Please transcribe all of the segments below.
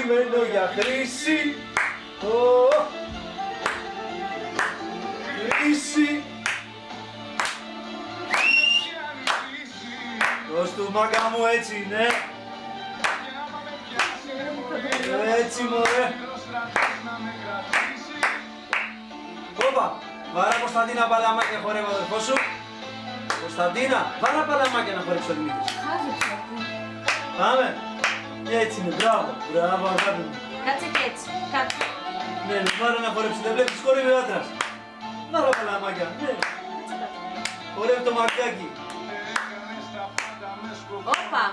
μένω για χρήση. Χρήση. Δώσ' του μάκα μου, έτσι είναι. Έτσι μωρέ. Όπα, βάρα Κωνσταντίνα παλαμάκια χορεύω αδερφό σου. Κωνσταντίνα, βάρα παλαμάκια να χορέψει ο Δημήτρης. Πάμε. Έτσι είναι, μπράβο, μπράβο αγάπη μου. Κάτσε και έτσι, κάτσε. Ναι, βάρα να χορέψει, δεν βλέπεις χορεύει ο άντρας. Βάρα παλαμάκια, ναι. Χορεύει το μακιάκι. Όπα.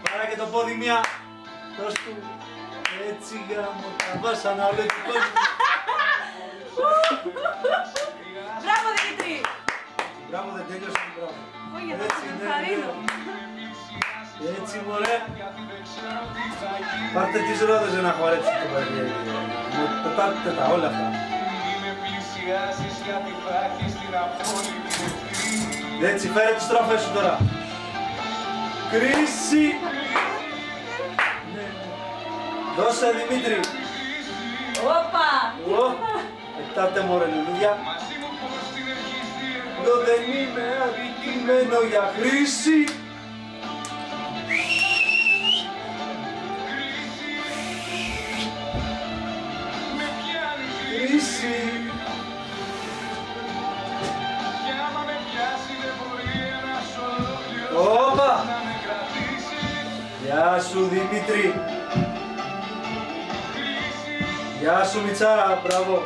Βάρα και το πόδι μία. Δώσ' του. Έτσι γάμο τα βάσανα όλο του κόσμου. Μπράβο Δημήτρη. Μπράβο, δεν τέλειωσε, μπράβο. Όχι, θα σε ενθαρρύνω. Έτσι μωρέ. Πάρτε τις ρόδες να χορέψει το παιδί. Πετάτε τα όλα αυτά. Έτσι φέρε τις στροφές σου τώρα. Κρίση. Δώσε Δημήτρη. Όπα. Πετάτε μωρέ λουλούδια. Εδώ δεν είμαι αδικημένο για χρήση. Χρήση. Όπα. Γεια σου Δημήτρη. Γεια σου Μιτσάρα, μπράβο.